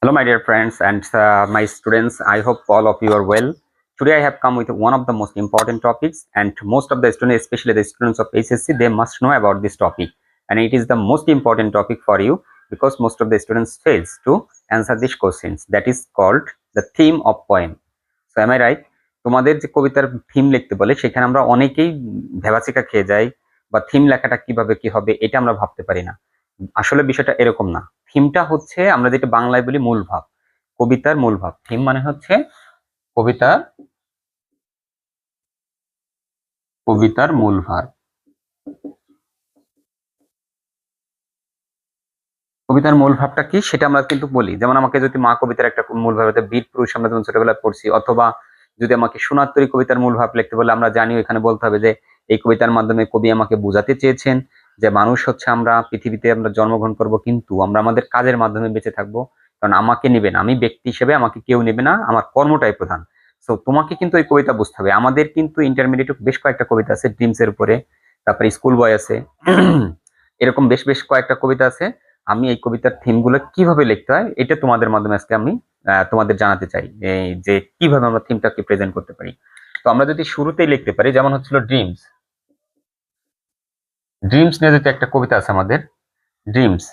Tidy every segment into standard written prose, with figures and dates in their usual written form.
Hello, my dear friends and my students. I hope all of you are well. Today, I have come with one of the most important topics, and most of the students, especially the students of HSC, they must know about this topic. And it is the most important topic for you because most of the students fails to answer these questions. That is called the theme of poem. So, am I right? তোমাদের যে কবিতার theme লিখতে বলে সেখানে আমরা অনেকেই ভেবাচিকা খেয়ে যাই বা থিম লেখাটা কিভাবে কি হবে এটা আমরা ভাবতে পারি না। আসলে বিষয়টা এরকম না। থিমটা হচ্ছে আমরা যেটা বাংলায় বলি মূল ভাব, কবিতার মূল ভাব। থিম মানে হচ্ছে কবিতার কবিতার মূল ভাব। কবিতার মূল ভাবটা কি সেটা আমরা কিন্তু বলি। যেমন আমাকে যদি মা কবিতার একটা মূল ভাব হতে বীর পুরুষ আমরা যখন ছোটবেলায় পড়ছি, অথবা যদি আমাকে সোনার কবিতার মূল ভাব লিখতে বলে আমরা জানি এখানে বলতে হবে যে এই কবিতার মাধ্যমে কবি আমাকে বোঝাতে চেয়েছেন যে মানুষ হচ্ছে আমরা পৃথিবীতে আমরা জন্মগ্রহণ করব কিন্তু আমরা আমাদের কাজের মাধ্যমে বেঁচে থাকবো। কারণ আমাকে নেবে না, আমি ব্যক্তি হিসেবে আমাকে কেউ নেবে না, আমার কর্মটাই প্রধান। সো তোমাকে কিন্তু এই কবিতা বুঝতে হবে। আমাদের কিন্তু ইন্টারমিডিয়েট বেশ কয়েকটা কবিতা আছে ড্রিমস এর উপরে, তারপরে স্কুল বয় আছে এরকম বেশ বেশ কয়েকটা কবিতা আছে। আমি এই কবিতার থিমগুলো কিভাবে লিখতে হয় এটা তোমাদের মাধ্যমে আজকে আমি তোমাদের জানাতে চাই, এই যে কিভাবে আমরা থিমটাকে প্রেজেন্ট করতে পারি। তো আমরা যদি শুরুতেই লিখতে পারি, যেমন হচ্ছিল ড্রিমস। ড্রিমস নিয়ে যদি একটা কবিতা আছে আমাদের, dreams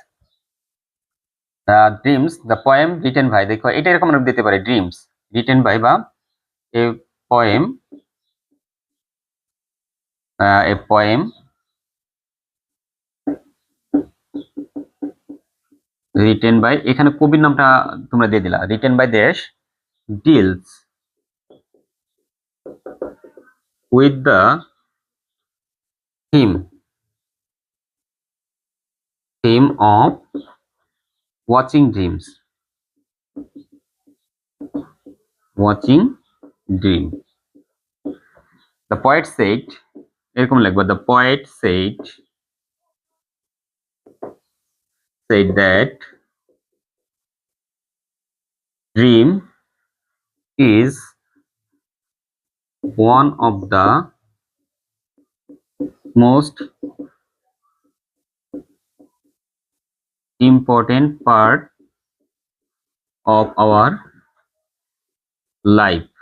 dreams the poem written by, দেখো এটা এরকম আমরা দিতে পারি ড্রিমস রিটেন বাই, বা a poem a poem written by, এখানে কবির নামটা তোমরা দিয়ে দিলা, রিটেন বাই দেশ deals with the theme of watching dreams, watching dream. The poet said, এরকম লিখবো, the poet said that dream is one of the most important part of our life,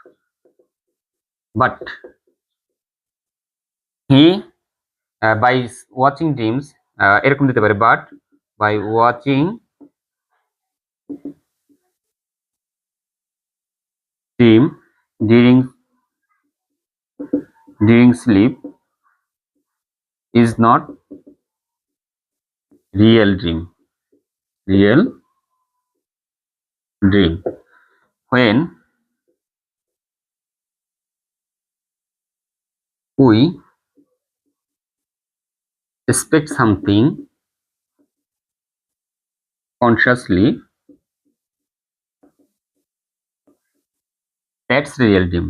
but he by watching dreams, এরকম দিতে পারে, but by watching dream during sleep is not real dream when we expect something consciously, that's real dream,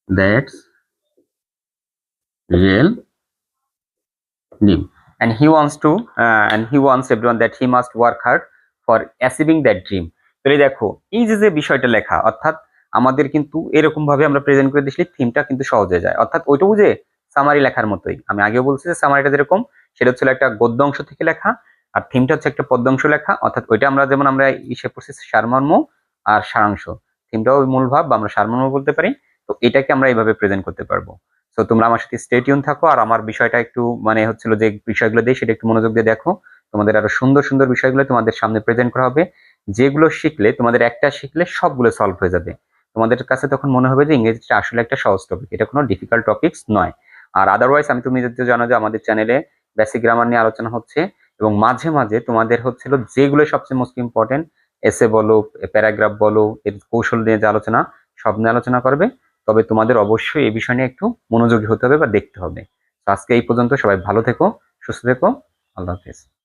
that's real dream. And he wants everyone that he must work hard for achieving that dream. তাহলে দেখো এই যে বিষয়টা লেখা, অর্থাৎ আমাদের কিন্তু এরকম ভাবে আমরা প্রেজেন্ট করে দিলে থিমটা কিন্তু সহজ হয়ে যায়। অর্থাৎ ওইটা বুঝে সামারি লেখার মতোই, আমি আগেও বলছি যে সামারিটা যেরকম সেটা হচ্ছে একটা গদ্য অংশ থেকে লেখা, আর থিমটা হচ্ছে একটা পদ্যাংশ লেখা। অর্থাৎ ওইটা আমরা যেমন আমরা ইসে পড়ছি সারমর্ম আর সারাংশ, থিমটাও ওই মূল ভাব বা আমরা সারমর্ম বলতে পারি। তো এটাকে আমরা এইভাবে প্রেজেন্ট করতে পারবো। তো তোমরা আমার সাথে স্টে টিউন থাকো, আর আমার বিষয়টা একটু মানে হচ্ছিল যে বিষয়গুলো দেই সেটা একটু মনোযোগ দিয়ে দেখো। তোমাদের আরো সুন্দর সুন্দর বিষয়গুলো তোমাদের সামনে প্রেজেন্ট করা হবে, যেগুলো শিখলে তোমাদের একটা শিখলে সবগুলো সলভ হয়ে যাবে। তোমাদের কাছে তখন মনে হবে যে ইংরেজিটা আসলে একটা সহজ টপিক, এটা কোনো ডিফিকাল্ট টপিকস নয়। আর আদারওয়াইজ আমি, তুমি যদি জানো যে আমাদের চ্যানেলে বেসিক গ্রামার নিয়ে আলোচনা হচ্ছে, এবং মাঝে মাঝে তোমাদের হচ্ছিল যেগুলো সবচেয়ে মোস্ট ইম্পর্টেন্ট, এসে বলো, প্যারাগ্রাফ বলো, এর কৌশল নিয়ে যে আলোচনা, সব নিয়ে আলোচনা করবে। তবে তোমাদের অবশ্যই এই বিষয় নিয়ে একটু মনোযোগী হতে হবে বা দেখতে হবে। তো আজকে এই পর্যন্ত, সবাই ভালো থেকো, সুস্থ থেকো, আল্লাহ হাফেজ।